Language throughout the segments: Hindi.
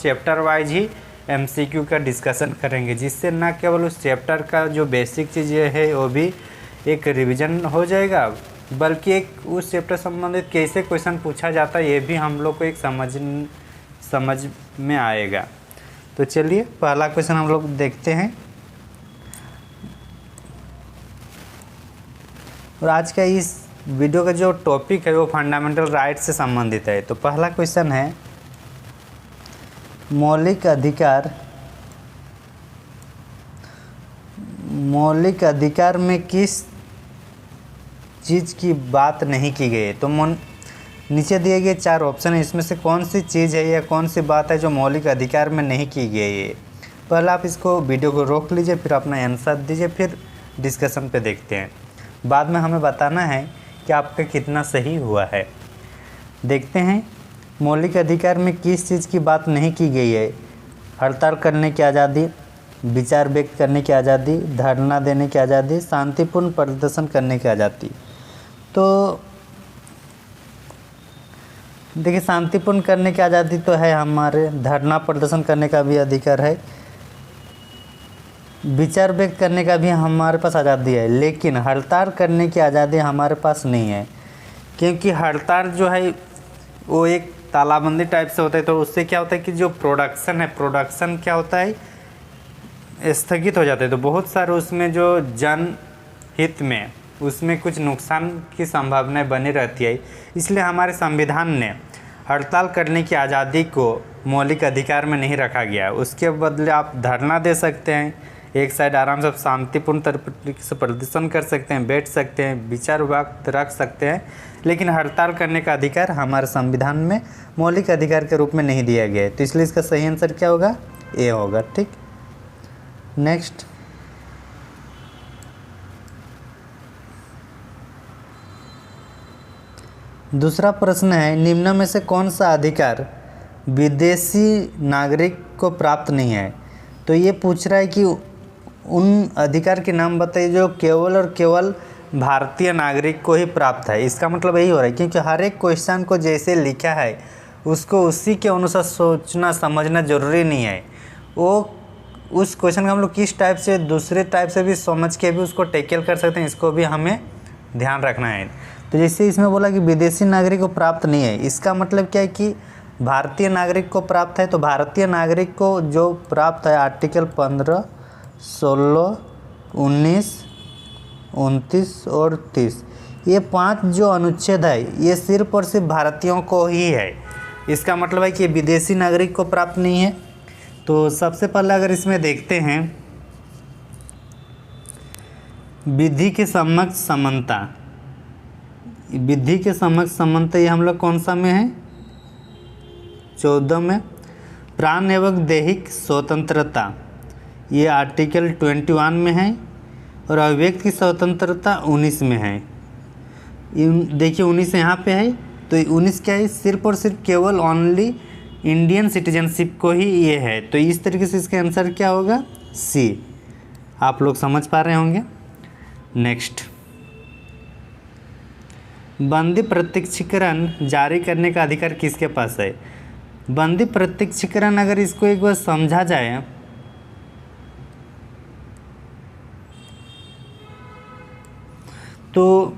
चैप्टर वाइज ही एमसीक्यू का डिस्कशन करेंगे, जिससे ना केवल उस चैप्टर का जो बेसिक चीज़ें है वो भी एक रिवीजन हो जाएगा, बल्कि एक उस चैप्टर संबंधित कैसे क्वेश्चन पूछा जाता है ये भी हम लोग को एक समझ में आएगा। तो चलिए पहला क्वेश्चन हम लोग देखते हैं। और आज का इस वीडियो का जो टॉपिक है वो फंडामेंटल राइट से संबंधित है। तो पहला क्वेश्चन है, मौलिक अधिकार में किस चीज़ की बात नहीं की गई है। तो नीचे दिए गए 4 ऑप्शन है, इसमें से कौन सी चीज़ है या कौन सी बात है जो मौलिक अधिकार में नहीं की गई है। पहले आप इसको वीडियो को रोक लीजिए, फिर अपना आंसर दीजिए, फिर डिस्कशन पे देखते हैं। बाद में हमें बताना है कि आपका कितना सही हुआ है। देखते हैं, मौलिक अधिकार में किस चीज़ की बात नहीं की गई है। हड़ताल करने की आज़ादी, विचार व्यक्त करने की आज़ादी, धरना देने की आज़ादी, शांतिपूर्ण प्रदर्शन करने की आज़ादी। तो देखिए, शांतिपूर्ण करने की आज़ादी तो है, हमारे धरना प्रदर्शन करने का भी अधिकार है, विचार व्यक्त करने का भी हमारे पास आज़ादी है, लेकिन हड़ताल करने की आज़ादी हमारे पास नहीं है, क्योंकि हड़ताल जो है वो एक तालाबंदी टाइप से होता है। तो उससे क्या होता है कि जो प्रोडक्शन क्या होता है, स्थगित हो जाता है। तो बहुत सारे उसमें जो जनहित में उसमें कुछ नुकसान की संभावनाएं बनी रहती है। इसलिए हमारे संविधान ने हड़ताल करने की आज़ादी को मौलिक अधिकार में नहीं रखा गया। उसके बदले आप धरना दे सकते हैं, एक साइड आराम से शांतिपूर्ण तरीके से प्रदर्शन कर सकते हैं, बैठ सकते हैं, विचार व्यक्त रख सकते हैं, लेकिन हड़ताल करने का अधिकार हमारे संविधान में मौलिक अधिकार के रूप में नहीं दिया गया है। तो इसलिए इसका सही आंसर क्या होगा, ए होगा। ठीक, नेक्स्ट, दूसरा प्रश्न है, निम्न में से कौन सा अधिकार विदेशी नागरिक को प्राप्त नहीं है। तो ये पूछ रहा है कि उन अधिकार के नाम बताइए जो केवल और केवल भारतीय नागरिक को ही प्राप्त है। इसका मतलब यही हो रहा है, क्योंकि हर एक क्वेश्चन को जैसे लिखा है उसको उसी के अनुसार सोचना समझना जरूरी नहीं है। वो उस क्वेश्चन का हम लोग किस टाइप से दूसरे टाइप से भी समझ के भी उसको टैकल कर सकते हैं, इसको भी हमें ध्यान रखना है। तो जैसे इसमें बोला कि विदेशी नागरिक को प्राप्त नहीं है, इसका मतलब क्या है कि भारतीय नागरिक को प्राप्त है। तो भारतीय नागरिक को जो प्राप्त है आर्टिकल 15, 16, 19, 29 और 30, ये 5 जो अनुच्छेद है ये सिर्फ और सिर्फ भारतीयों को ही है। इसका मतलब है कि विदेशी नागरिक को प्राप्त नहीं है। तो सबसे पहले अगर इसमें देखते हैं, विधि के समक्ष समानता, विधि के समक्ष समानता ये हम लोग कौन सा में है, 14 में। प्राण एवं दैहिक स्वतंत्रता ये आर्टिकल 21 में है, और अभिव्यक्ति की स्वतंत्रता 19 में है। देखिए 19 यहाँ पे है, तो 19 क्या है, सिर्फ और सिर्फ केवल ओनली इंडियन सिटीजनशिप को ही ये है। तो इस तरीके से इसका आंसर क्या होगा, सी। आप लोग समझ पा रहे होंगे। नेक्स्ट, बंदी प्रत्यक्षीकरण जारी करने का अधिकार किसके पास है। बंदी प्रत्यक्षीकरण अगर इसको एक बार समझा जाए तो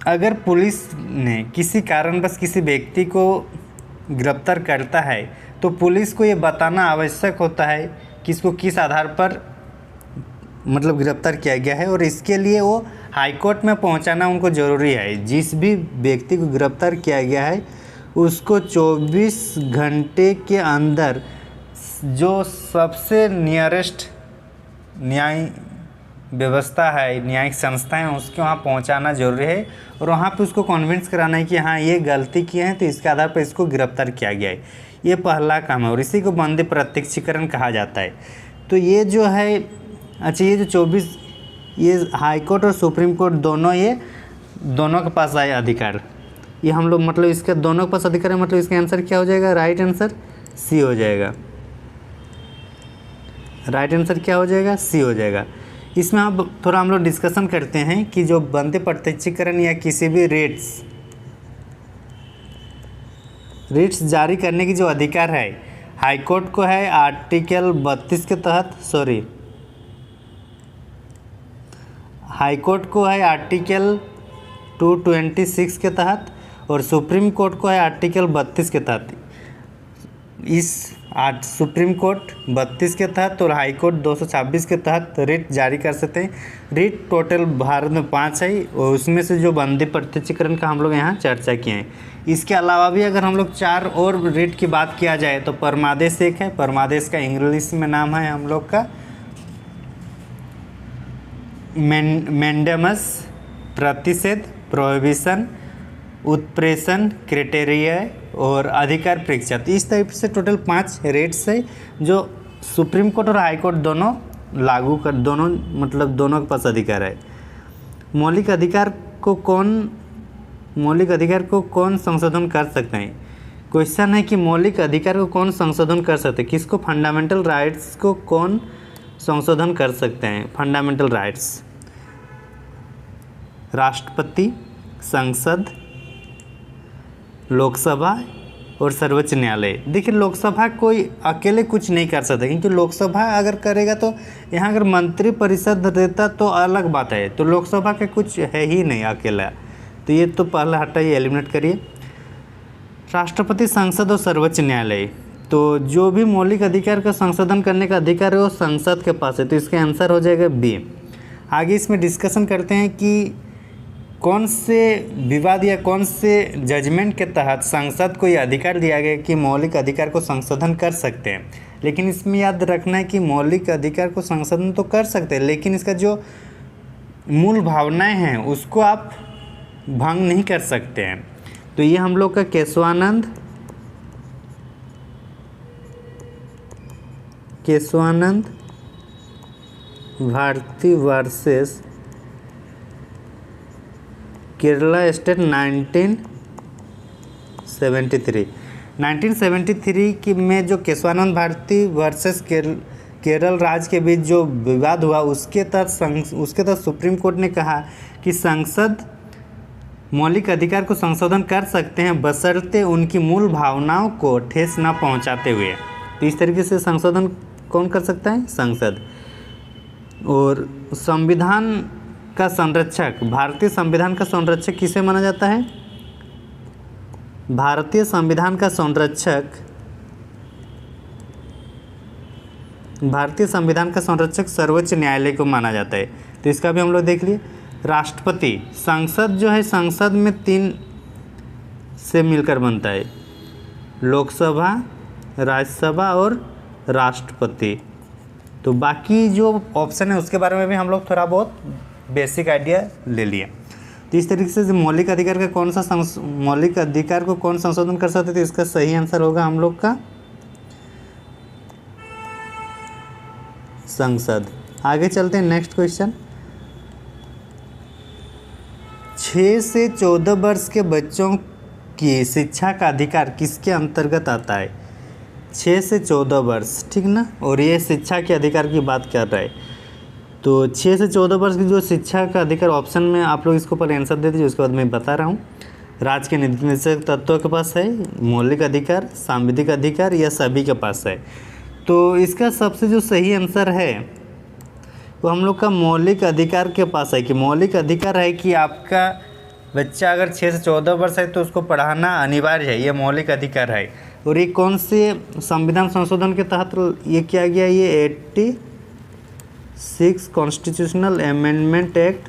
अगर पुलिस ने किसी कारणवश किसी व्यक्ति को गिरफ्तार करता है तो पुलिस को ये बताना आवश्यक होता है कि इसको किस आधार पर मतलब गिरफ्तार किया गया है, और इसके लिए वो हाई कोर्ट में पहुंचाना उनको ज़रूरी है। जिस भी व्यक्ति को गिरफ्तार किया गया है उसको 24 घंटे के अंदर जो सबसे नियरेस्ट न्याय व्यवस्था है, न्यायिक संस्था है, उसके वहाँ पहुँचाना जरूरी है, और वहाँ पे उसको कन्विंस कराना है कि हाँ ये गलती किए हैं तो इसके आधार पर इसको गिरफ्तार किया गया है। ये पहला काम है और इसी को बंदी प्रत्यक्षीकरण कहा जाता है। तो ये जो है, अच्छा ये जो 24, ये हाई कोर्ट और सुप्रीम कोर्ट दोनों के पास आए अधिकार, ये हम लोग मतलब इसके दोनों के पास अधिकार है, मतलब इसका आंसर क्या हो जाएगा, राइट आंसर सी हो जाएगा। राइट आंसर क्या हो जाएगा, सी हो जाएगा। इसमें अब थोड़ा हम लोग डिस्कशन करते हैं कि जो बंदी प्रत्यक्षीकरण या किसी भी रिट्स जारी करने की जो अधिकार है हाई कोर्ट को है आर्टिकल 32 के तहत, सॉरी, हाई कोर्ट को है आर्टिकल 226 के तहत, और सुप्रीम कोर्ट को है आर्टिकल 32 के तहत। इस सुप्रीम कोर्ट 32 के तहत और हाई कोर्ट 226 के तहत रिट जारी कर सकते हैं। रिट टोटल भारत में 5 है, और उसमें से जो बंदी प्रत्यक्षीकरण का हम लोग यहाँ चर्चा किए हैं। इसके अलावा भी अगर हम लोग 4 और रिट की बात किया जाए तो परमादेश एक है। परमादेश का इंग्लिश में नाम है हम लोग का मैंडेमस, प्रतिषेध, प्रोहिबिशन, उत्प्रेषण, क्राइटेरिया और अधिकार परीक्षा। तो इस टाइप से टोटल 5 रेट्स है जो सुप्रीम कोर्ट और हाई कोर्ट दोनों लागू कर, दोनों मतलब दोनों के पास अधिकार है। मौलिक अधिकार को कौन संशोधन कर सकते हैं? क्वेश्चन है कि मौलिक अधिकार को कौन संशोधन कर सकते हैं, किसको, फंडामेंटल राइट्स को कौन संशोधन कर सकते हैं? फंडामेंटल राइट्स राष्ट्रपति, संसद, लोकसभा और सर्वोच्च न्यायालय। देखिए लोकसभा कोई अकेले कुछ नहीं कर सकता, क्योंकि लोकसभा अगर करेगा तो यहाँ अगर मंत्री परिषद रहता तो अलग बात है, तो लोकसभा का कुछ है ही नहीं अकेला। तो ये तो पहले हटाइए, एलिमिनेट करिए। राष्ट्रपति, संसद और सर्वोच्च न्यायालय, तो जो भी मौलिक अधिकार का संशोधन करने का अधिकार है वो संसद के पास है, तो इसका आंसर हो जाएगा बी। आगे इसमें डिस्कशन करते हैं कि कौन से विवाद या कौन से जजमेंट के तहत संसद को यह अधिकार दिया गया कि मौलिक अधिकार को संशोधन कर सकते हैं। लेकिन इसमें याद रखना है कि मौलिक अधिकार को संशोधन तो कर सकते हैं, लेकिन इसका जो मूल भावनाएं हैं उसको आप भंग नहीं कर सकते हैं। तो ये हम लोग का केशवानंद भारती वर्सेस केरला स्टेट 1973 की में जो केशवानंद भारती वर्सेस केरल राज्य के बीच जो विवाद हुआ उसके तहत सुप्रीम कोर्ट ने कहा कि संसद मौलिक अधिकार को संशोधन कर सकते हैं बशर्ते उनकी मूल भावनाओं को ठेस न पहुंचाते हुए। तो इस तरीके से संशोधन कौन कर सकता है? संसद। और संविधान का संरक्षक, भारतीय संविधान का संरक्षक किसे माना जाता है? भारतीय संविधान का संरक्षक सर्वोच्च न्यायालय को माना जाता है। तो इसका भी हम लोग देख लिए। राष्ट्रपति, संसद जो है संसद में 3 से मिलकर बनता है, लोकसभा, राज्यसभा और राष्ट्रपति। तो बाकी जो ऑप्शन है उसके बारे में भी हम लोग थोड़ा बहुत बेसिक आइडिया ले लिए। तो इस तरीके से मौलिक अधिकार को कौन संशोधन कर सकते थे, इसका सही आंसर होगा हम लोग का संसद। आगे चलते हैं नेक्स्ट क्वेश्चन। 6 से 14 वर्ष के बच्चों की शिक्षा का अधिकार किसके अंतर्गत आता है? 6 से 14 वर्ष, ठीक ना, और ये शिक्षा के अधिकार की बात कर रहा है। तो 6 से 14 वर्ष की जो शिक्षा का अधिकार, ऑप्शन में आप लोग इसको पर आंसर दे दीजिए, उसके बाद मैं बता रहा हूँ। राज्य के नीति निर्देशक तत्वों के पास है मौलिक अधिकार, सांविधिक अधिकार या सभी के पास है। तो इसका सबसे जो सही आंसर है वो हम लोग का मौलिक अधिकार के पास है, कि मौलिक अधिकार है कि आपका बच्चा अगर 6 से 14 वर्ष है तो उसको पढ़ाना अनिवार्य है, ये मौलिक अधिकार है। और ये कौन से संविधान संशोधन के तहत ये किया गया? ये 86 कॉन्स्टिट्यूशनल अमेंडमेंट एक्ट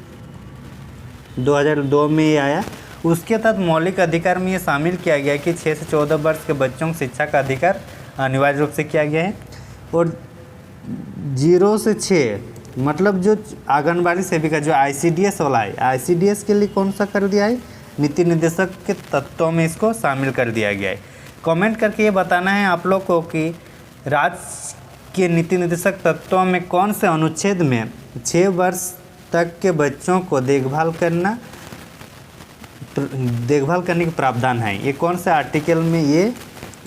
2002 में ये आया। उसके तहत मौलिक अधिकार में ये शामिल किया गया कि 6 से 14 वर्ष के बच्चों को शिक्षा का अधिकार अनिवार्य रूप से किया गया है। और 0 से 6 मतलब जो आंगनबाड़ी सेविका जो ICDS वाला है, ICDS के लिए कौन सा कर दिया है? नीति निर्देशक के तत्वों में इसको शामिल कर दिया गया है। कमेंट करके ये बताना है आप लोग को कि राज्य के नीति निर्देशक तत्वों में कौन से अनुच्छेद में 6 वर्ष तक के बच्चों को देखभाल करने का प्रावधान है। ये कौन से आर्टिकल में ये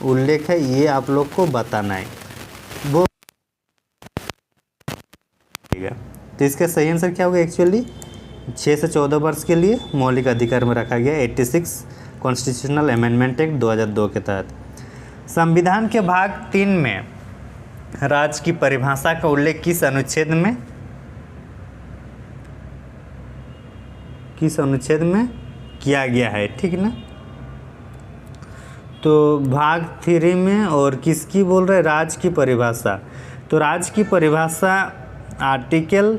उल्लेख है, ये आप लोग को बताना है। वो तो इसका सही आंसर क्या होगा? एक्चुअली 6 से 14 वर्ष के लिए मौलिक अधिकार में रखा गया 86 कॉन्स्टिट्यूशनल अमेंडमेंट एक्ट 2002 के तहत। संविधान के भाग 3 में राज्य की परिभाषा का उल्लेख किस अनुच्छेद में किया गया है, ठीक ना। तो भाग 3 में और किसकी बोल रहे हैं, राज्य की परिभाषा। तो राज्य की परिभाषा आर्टिकल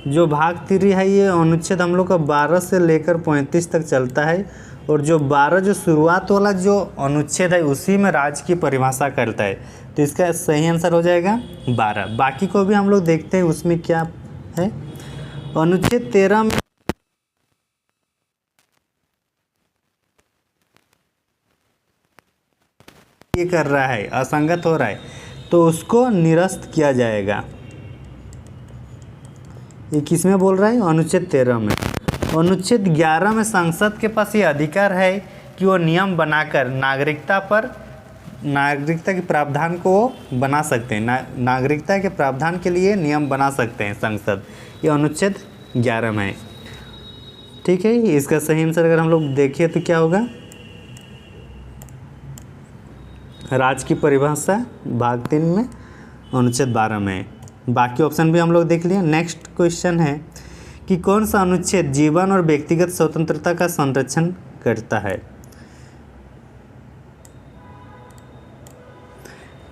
जो भाग 3 है ये अनुच्छेद हम लोग का 12 से लेकर 35 तक चलता है, और जो 12 जो शुरुआत वाला जो अनुच्छेद है उसी में राज्य की परिभाषा करता है। तो इसका सही आंसर हो जाएगा 12। बाकी को भी हम लोग देखते हैं उसमें क्या है। अनुच्छेद 13 में ये कर रहा है, असंगत हो रहा है, तो उसको निरस्त किया जाएगा। ये किस में बोल रहा है, अनुच्छेद 13 में। अनुच्छेद 11 में संसद के पास ये अधिकार है कि वो नियम बनाकर नागरिकता के प्रावधान को बना सकते हैं, नागरिकता के प्रावधान के लिए नियम बना सकते हैं संसद। ये अनुच्छेद 11 में है, ठीक है। इसका सही आंसर अगर हम लोग देखिए तो क्या होगा, राज्य की परिभाषा भाग 3 में अनुच्छेद 12 में है। बाकी ऑप्शन भी हम लोग देख लिए। नेक्स्ट क्वेश्चन है कि कौन सा अनुच्छेद जीवन और व्यक्तिगत स्वतंत्रता का संरक्षण करता है।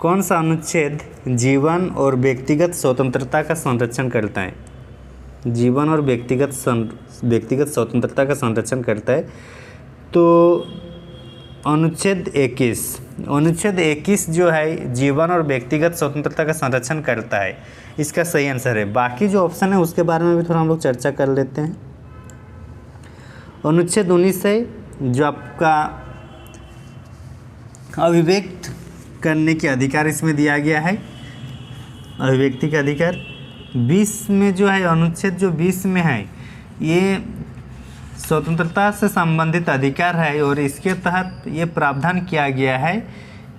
कौन सा अनुच्छेद जीवन और व्यक्तिगत स्वतंत्रता का संरक्षण करता है, जीवन और व्यक्तिगत स्वतंत्रता का संरक्षण करता है। तो अनुच्छेद 21 जो है जीवन और व्यक्तिगत स्वतंत्रता का संरक्षण करता है, इसका सही आंसर है। बाकी जो ऑप्शन है उसके बारे में भी थोड़ा हम लोग चर्चा कर लेते हैं। अनुच्छेद 19 है जो आपका अभिव्यक्त करने के अधिकार इसमें दिया गया है, अभिव्यक्ति का अधिकार। 20 में जो है अनुच्छेद जो 20 में है ये स्वतंत्रता से संबंधित अधिकार है, और इसके तहत ये प्रावधान किया गया है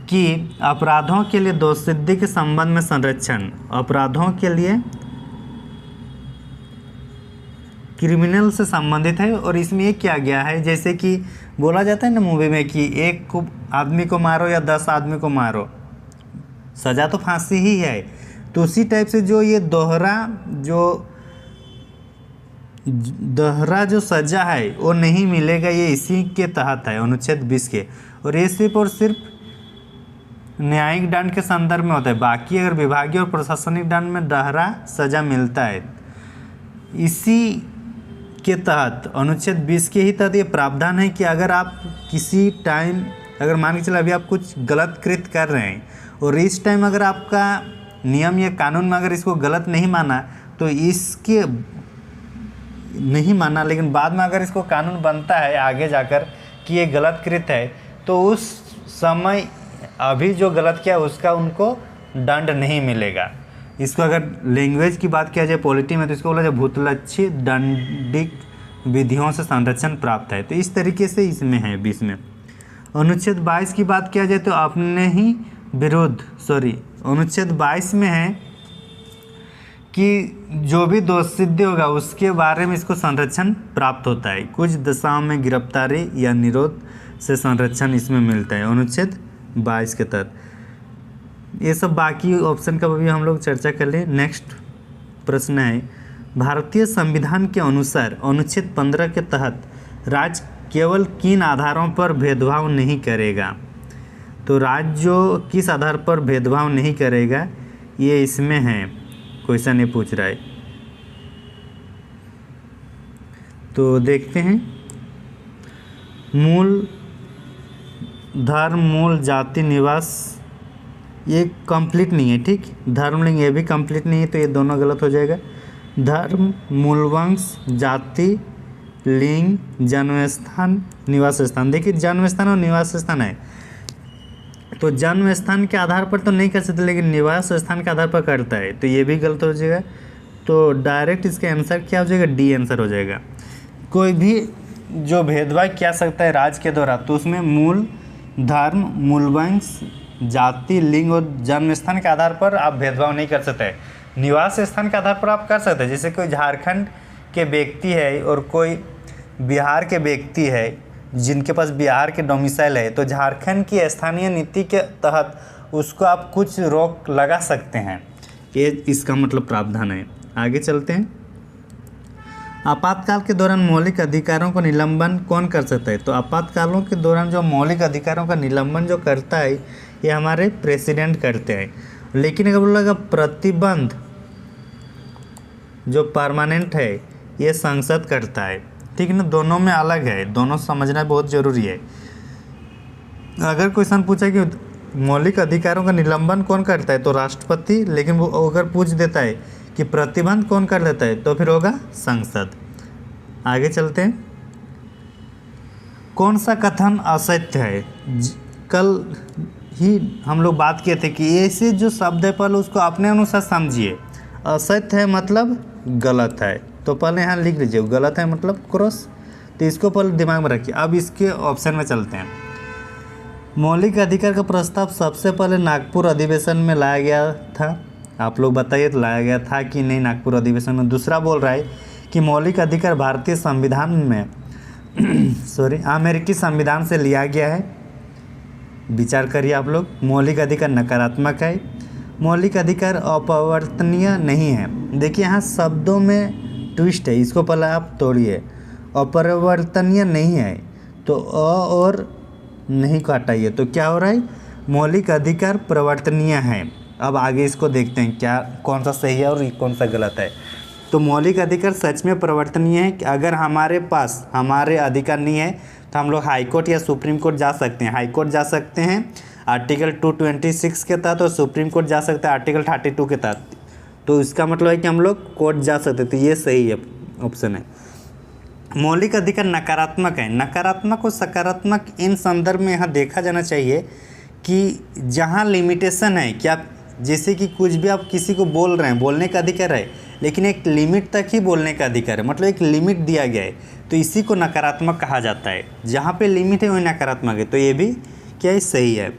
कि अपराधों के लिए दोषसिद्धि के संबंध में संरक्षण, अपराधों के लिए क्रिमिनल से संबंधित है। और इसमें ये किया गया है, जैसे कि बोला जाता है ना मूवी में कि एक आदमी को मारो या 10 आदमी को मारो, सज़ा तो फांसी ही है। तो उसी टाइप से जो ये दोहरा जो सज़ा है वो नहीं मिलेगा, ये इसी के तहत है, अनुच्छेद 20 के। और ये सिर्फ और सिर्फ न्यायिक दंड के संदर्भ में होता है। बाकी अगर विभागीय और प्रशासनिक दंड में दोहरा सज़ा मिलता है, इसी के तहत अनुच्छेद 20 के ही तहत ये प्रावधान है कि अगर आप किसी टाइम, अगर मान के चलो अभी आप कुछ गलत कृत्य कर रहे हैं और इस टाइम अगर आपका नियम या कानून में अगर इसको गलत नहीं माना, तो इसके नहीं माना, लेकिन बाद में अगर इसको कानून बनता है आगे जाकर कि ये गलत कृत्य है, तो उस समय अभी जो गलत किया उसका उनको दंड नहीं मिलेगा। इसको अगर लैंग्वेज की बात किया जाए पॉलिटी में, तो इसको बोला जाए भूतलक्षी दंडिक विधियों से संरक्षण प्राप्त है। तो इस तरीके से इसमें है 20 में। अनुच्छेद 22 की बात किया जाए तो अपने ही विरुद्ध, अनुच्छेद 22 में है कि जो भी दोष सिद्ध होगा उसके बारे में इसको संरक्षण प्राप्त होता है। कुछ दशाओं में गिरफ्तारी या निरोध से संरक्षण इसमें मिलता है अनुच्छेद 22 के तहत। ये सब बाकी ऑप्शन का भी हम लोग चर्चा कर लें। नेक्स्ट प्रश्न है, भारतीय संविधान के अनुसार अनुच्छेद 15 के तहत राज्य केवल किन आधारों पर भेदभाव नहीं करेगा। तो राज्य जो किस आधार पर भेदभाव नहीं करेगा ये इसमें है, क्वेश्चन ये पूछ रहा है। तो देखते हैं, मूल धर्म, मूल जाति, निवास, ये कंप्लीट नहीं है, ठीक। धर्म लिंग ये भी कंप्लीट नहीं है, तो ये दोनों गलत हो जाएगा। धर्म, मूलवंश, जाति, लिंग, जन्म स्थान, निवास स्थान। देखिए जन्म स्थान और निवास स्थान है, तो जन्म स्थान के आधार पर तो नहीं कर सकते, लेकिन निवास स्थान के आधार पर करता है, तो ये भी गलत हो जाएगा। तो डायरेक्ट इसका आंसर क्या हो जाएगा, डी आंसर हो जाएगा। कोई भी जो भेदभाव किया सकता है राज्य के द्वारा, तो उसमें मूल धर्म, मूलवंश, जाति, लिंग और जन्म स्थान के आधार पर आप भेदभाव नहीं कर सकते। निवास स्थान के आधार पर आप कर सकते हैं, जैसे कोई झारखंड के व्यक्ति है और कोई बिहार के व्यक्ति है, जिनके पास बिहार के डोमिसाइल है तो झारखंड की स्थानीय नीति के तहत उसको आप कुछ रोक लगा सकते हैं, ये इसका मतलब प्रावधान है। आगे चलते हैं। आपातकाल के दौरान मौलिक अधिकारों को निलंबन कौन कर सकता है? तो आपातकालों के दौरान जो मौलिक अधिकारों का निलंबन जो करता है ये हमारे प्रेसिडेंट करते हैं। लेकिन अगर बोला प्रतिबंध जो परमानेंट है ये संसद करता है, ठीक है ना, दोनों में अलग है, दोनों समझना बहुत ज़रूरी है। अगर क्वेश्चन पूछा कि मौलिक अधिकारों का निलंबन कौन करता है तो राष्ट्रपति, लेकिन वो अगर पूछ देता है कि प्रतिबंध कौन कर लेता है तो फिर होगा संसद। आगे चलते हैं। कौन सा कथन असत्य है? कल ही हम लोग बात किए थे कि ऐसे जो शब्द है पहले उसको अपने अनुसार समझिए। असत्य है मतलब गलत है, तो पहले यहाँ लिख लीजिए, गलत है मतलब क्रॉस, तो इसको पहले दिमाग में रखिए। अब इसके ऑप्शन में चलते हैं। मौलिक अधिकार का प्रस्ताव सबसे पहले नागपुर अधिवेशन में लाया गया था, आप लोग बताइए तो लाया गया था कि नहीं नागपुर अधिवेशन में। दूसरा बोल रहा है कि मौलिक अधिकार भारतीय संविधान में अमेरिकी संविधान से लिया गया है। विचार करिए आप लोग। मौलिक अधिकार नकारात्मक है। मौलिक अधिकार अपरिवर्तनीय नहीं है। देखिए यहाँ शब्दों में ट्विस्ट है, इसको पहले आप तोड़िए। अपरिवर्तनीय नहीं है तो और नहीं को हटाइए, तो क्या हो रहा है? मौलिक अधिकार परिवर्तनीय है। अब आगे इसको देखते हैं क्या कौन सा सही है और कौन सा गलत है। तो मौलिक अधिकार सच में परिवर्तनीय है कि अगर हमारे पास हमारे अधिकार नहीं है तो हम लोग हाई कोर्ट या सुप्रीम कोर्ट जा सकते हैं। हाई कोर्ट जा सकते हैं आर्टिकल 226 के तहत और सुप्रीम कोर्ट जा सकते हैं आर्टिकल 32 के तहत। तो इसका मतलब है कि हम लोग कोर्ट जा सकते, तो ये सही है ऑप्शन है। मौलिक अधिकार नकारात्मक है। नकारात्मक और सकारात्मक इन संदर्भ में यहाँ देखा जाना चाहिए कि जहाँ लिमिटेशन है कि आप जैसे कि कुछ भी आप किसी को बोल रहे हैं, बोलने का अधिकार है, लेकिन एक लिमिट तक ही बोलने का अधिकार है, मतलब एक लिमिट दिया गया है, तो इसी को नकारात्मक कहा जाता है। जहाँ पे लिमिट है वही नकारात्मक है, तो ये भी क्या है? सही है।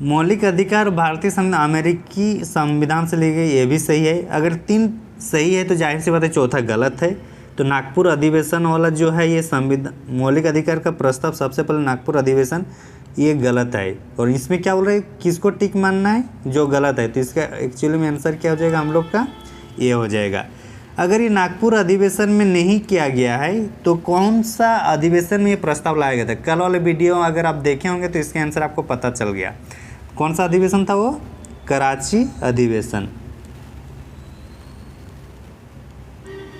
मौलिक अधिकार भारतीय संविधान अमेरिकी संविधान से ली गई, ये भी सही है। अगर 3 सही है तो जाहिर सी बात है चौथा गलत है। तो नागपुर अधिवेशन वाला जो है ये संविधान मौलिक अधिकार का प्रस्ताव सबसे पहले नागपुर अधिवेशन, ये गलत है। और इसमें क्या बोल रहे हैं, किसको टिक मानना है? जो गलत है। तो इसका एक्चुअली में आंसर क्या हो जाएगा हम लोग का? ये हो जाएगा। अगर ये नागपुर अधिवेशन में नहीं किया गया है तो कौन सा अधिवेशन में ये प्रस्ताव लाया गया था? कल वाले वीडियो अगर आप देखे होंगे तो इसका आंसर आपको पता चल गया। कौन सा अधिवेशन था वो? कराची अधिवेशन।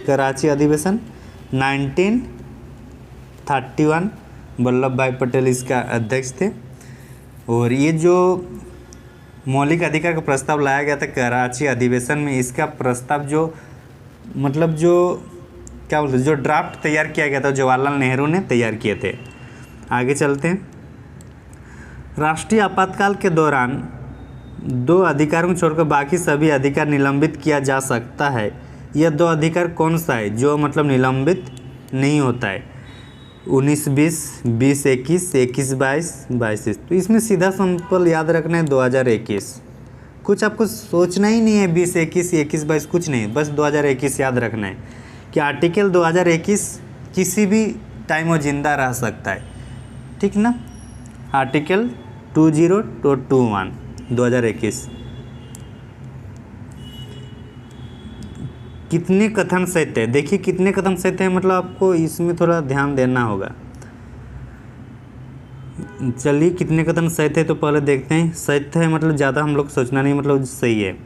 कराची अधिवेशन 1931 वल्लभ भाई पटेल इसका अध्यक्ष थे। और ये जो मौलिक अधिकार का प्रस्ताव लाया गया था कराची अधिवेशन में, इसका प्रस्ताव जो मतलब जो क्या बोलते जो ड्राफ्ट तैयार किया गया था जवाहरलाल नेहरू ने तैयार किए थे। आगे चलते हैं। राष्ट्रीय आपातकाल के दौरान 2 अधिकारों को छोड़कर बाकी सभी अधिकार निलंबित किया जा सकता है। यह 2 अधिकार कौन सा है जो मतलब निलंबित नहीं होता है? 19-20, 20-21, 21-22, 22-23। तो इसमें सीधा सिंपल याद रखना है 2021। कुछ आपको सोचना ही नहीं है 20-21, 21-22 कुछ नहीं, बस 2021 याद रखना है कि आर्टिकल 2021 किसी भी टाइम वो जिंदा रह सकता है, ठीक ना। आर्टिकल 2021 2021। कितने कथन सत्य है? देखिए कितने कथन सत्य है, मतलब आपको इसमें थोड़ा ध्यान देना होगा। चलिए कितने कथन सत्य है तो पहले देखते हैं। सत्य है मतलब ज़्यादा हम लोग सोचना नहीं, मतलब सही है।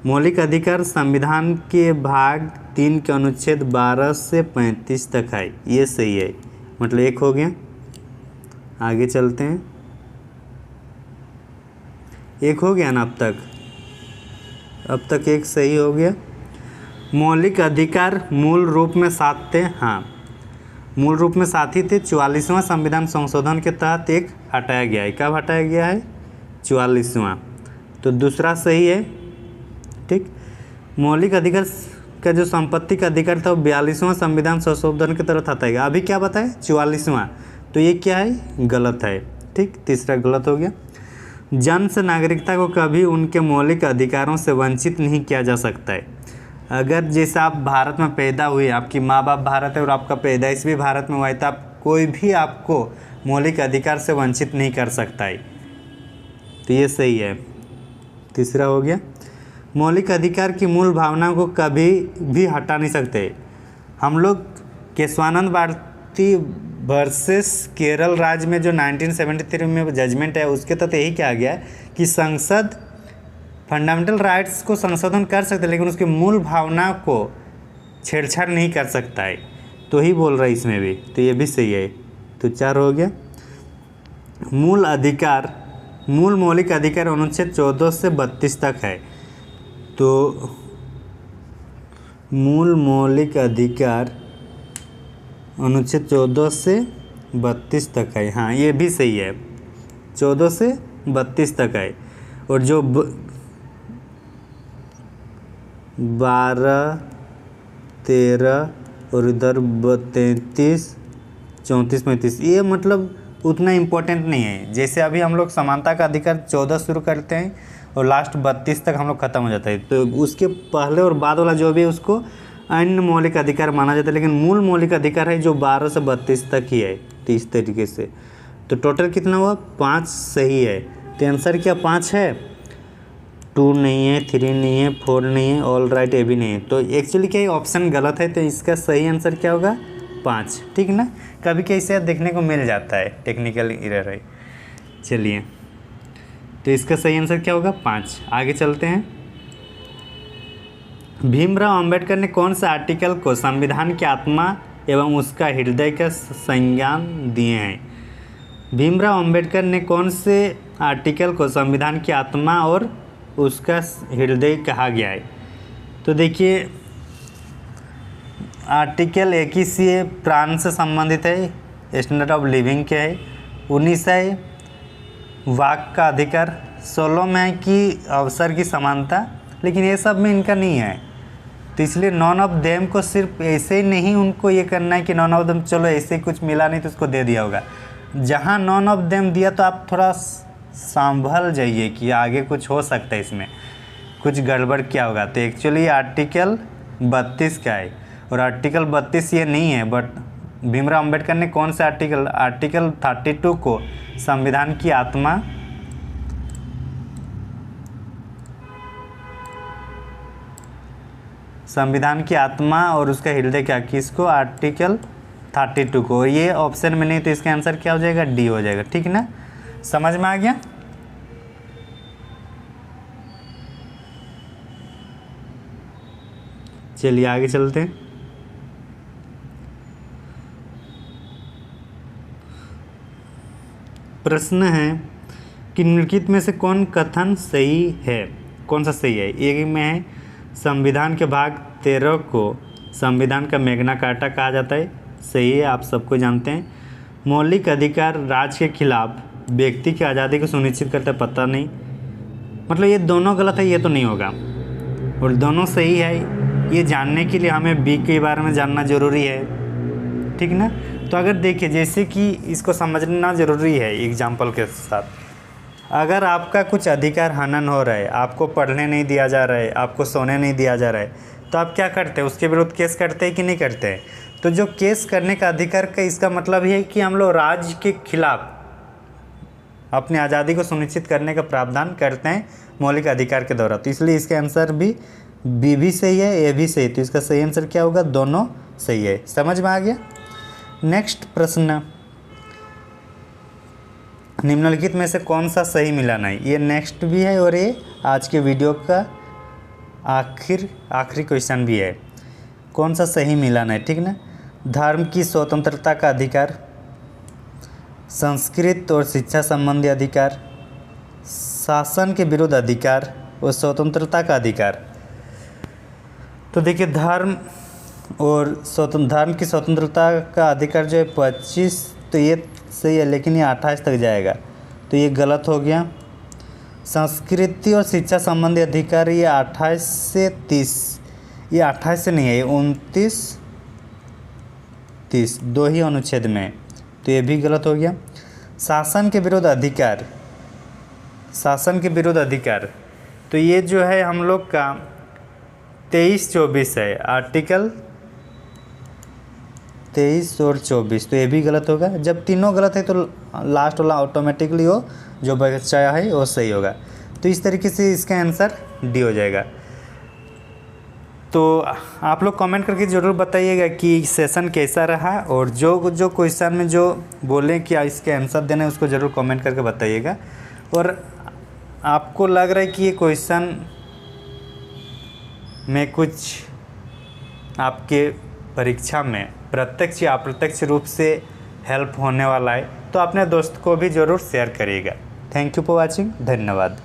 मौलिक अधिकार संविधान के भाग 3 के अनुच्छेद 12 से 35 तक है, ये सही है, मतलब 1 हो गया। आगे चलते हैं। 1 हो गया ना अब तक 1 सही हो गया। मौलिक अधिकार मूल रूप में 7 थे, हाँ मूल रूप में 7 ही थे। 44वां संविधान संशोधन के तहत 1 हटाया गया है। कब हटाया गया है? 44वां, तो दूसरा सही है, ठीक। मौलिक अधिकार का जो संपत्ति का अधिकार था वो 42वां संविधान संशोधन के तहत हटाया गया। अभी क्या बताए? 44वां, तो ये क्या है? गलत है, ठीक। तीसरा गलत हो गया। जन्म से नागरिकता को कभी उनके मौलिक अधिकारों से वंचित नहीं किया जा सकता है। अगर जैसे आप भारत में पैदा हुए, आपकी माँ बाप भारत है और आपका पैदाइश भी भारत में हुआ है, तो आप कोई भी आपको मौलिक अधिकार से वंचित नहीं कर सकता है। तो ये सही है। तीसरा हो गया, मौलिक अधिकार की मूल भावना को कभी भी हटा नहीं सकते। हम लोग केशवानंद भारती वर्सेस केरल राज्य में जो 1973 में जजमेंट है उसके तहत यही कहा गया कि संसद फंडामेंटल राइट्स को संशोधन कर सकते हैं लेकिन उसकी मूल भावना को छेड़छाड़ नहीं कर सकता है। तो ही बोल रहा है इसमें भी, तो ये भी सही है। तो 4 हो गया, मूल मौलिक अधिकार अनुच्छेद 14 से 32 तक है। तो मूल मौलिक अधिकार अनुच्छेद 14 से 32 तक है। हाँ, ये भी सही है, 14 से 32 तक है। और जो 12, 13 और इधर 33, 34, 35 ये मतलब उतना इम्पोर्टेंट नहीं है। जैसे अभी हम लोग समानता का अधिकार 14 शुरू करते हैं और लास्ट 32 तक हम लोग ख़त्म हो जाता है, तो उसके पहले और बाद वाला जो भी है उसको अन्य मौलिक अधिकार माना जाता है। लेकिन मूल मौलिक अधिकार है जो 12 से 32 तक ही है। तो इस तरीके से तो टोटल कितना हुआ, 5 सही है। तो आंसर क्या 5 है, 2 नहीं है, 3 नहीं है, 4 नहीं है, ऑल राइट ए भी नहीं है। तो एक्चुअली क्या ये ऑप्शन गलत है, तो इसका सही आंसर क्या होगा 5। ठीक ना, कभी कैसे देखने को मिल जाता है, टेक्निकल एरर है। चलिए, तो इसका सही आंसर क्या होगा 5। आगे चलते हैं। भीमराव अंबेडकर ने कौन सा आर्टिकल को संविधान की आत्मा एवं उसका हृदय का संज्ञान दिए हैं? भीमराव अंबेडकर ने कौन से आर्टिकल को संविधान की आत्मा और उसका हृदय कहा गया है? तो देखिए, आर्टिकल 21 ये प्राण से संबंधित है, स्टैंडर्ड ऑफ लिविंग के है। 19 है वाक का अधिकार। 16 में है कि अवसर की समानता, लेकिन ये सब में इनका नहीं है। तो इसलिए नॉन ऑफ देम को सिर्फ ऐसे ही नहीं उनको ये करना है कि नॉन ऑफ देम चलो ऐसे ही कुछ मिला नहीं तो उसको दे दिया होगा। जहाँ नॉन ऑफ देम दिया तो आप थोड़ा संभल जाइए कि आगे कुछ हो सकता है, इसमें कुछ गड़बड़ क्या होगा। तो एक्चुअली आर्टिकल 32 का है और आर्टिकल 32 ये नहीं है। बट भीमराव अंबेडकर ने कौन सा आर्टिकल 32 को संविधान की आत्मा और उसका हृदय क्या, किसको, आर्टिकल 32 को। ये ऑप्शन में नहीं, तो इसका आंसर क्या हो जाएगा, डी हो जाएगा। ठीक ना, समझ में आ गया। चलिए आगे चलते हैं। प्रश्न है कि निम्नलिखित में से कौन कथन सही है? कौन सा सही है? एक में है संविधान के भाग 13 को संविधान का मैग्ना कार्टा कहा जाता है, सही है, आप सबको जानते हैं। मौलिक अधिकार राज्य के खिलाफ व्यक्ति की आज़ादी को सुनिश्चित करता है, पता नहीं, मतलब ये दोनों गलत है, ये तो नहीं होगा। और दोनों सही है, ये जानने के लिए हमें बी के बारे में जानना ज़रूरी है। ठीक ना, तो अगर देखिए जैसे कि इसको समझना ज़रूरी है एग्जाम्पल के साथ। अगर आपका कुछ अधिकार हनन हो रहा है, आपको पढ़ने नहीं दिया जा रहा है, आपको सोने नहीं दिया जा रहा है, तो आप क्या करते हैं, उसके विरुद्ध केस करते हैं कि नहीं करते हैं? तो जो केस करने का अधिकार का इसका मतलब ये है कि हम लोग राज्य के खिलाफ अपनी आज़ादी को सुनिश्चित करने का प्रावधान करते हैं मौलिक अधिकार के द्वारा। तो इसलिए इसका आंसर भी बी भी सही है, ए भी सही है। तो इसका सही आंसर क्या होगा, दोनों सही है। समझ में आ गया। नेक्स्ट प्रश्न, निम्नलिखित में से कौन सा सही मिलान है? ये नेक्स्ट भी है और ये आज के वीडियो का आखिरी क्वेश्चन भी है। कौन सा सही मिलान है? ठीक ना, धर्म की स्वतंत्रता का अधिकार, संस्कृत और शिक्षा संबंधी अधिकार, शासन के विरुद्ध अधिकार और स्वतंत्रता का अधिकार। तो देखिए, धर्म की स्वतंत्रता का अधिकार जो है 25, तो ये सही है, लेकिन ये 28 तक जाएगा, तो ये गलत हो गया। संस्कृति और शिक्षा संबंधी अधिकार ये 28 से 30, ये 28 से नहीं है, ये 29, 30 दो ही अनुच्छेद में है, तो ये भी गलत हो गया। शासन के विरुद्ध अधिकार, तो ये जो है हम लोग का 23-24 है, आर्टिकल 23 और 24, तो ये भी गलत होगा। जब तीनों गलत है तो लास्ट वाला ऑटोमेटिकली हो जो बचा है वो सही होगा। तो इस तरीके से इसका आंसर डी हो जाएगा। तो आप लोग कमेंट करके ज़रूर बताइएगा कि सेशन कैसा रहा, और जो जो क्वेश्चन में जो बोलें कि इसके आंसर देना है उसको ज़रूर कमेंट करके बताइएगा। और आपको लग रहा है कि ये क्वेश्चन में कुछ आपके परीक्षा में प्रत्यक्ष या अप्रत्यक्ष रूप से हेल्प होने वाला है, तो अपने दोस्त को भी ज़रूर शेयर करिएगा। Thank you for watching. धन्यवाद।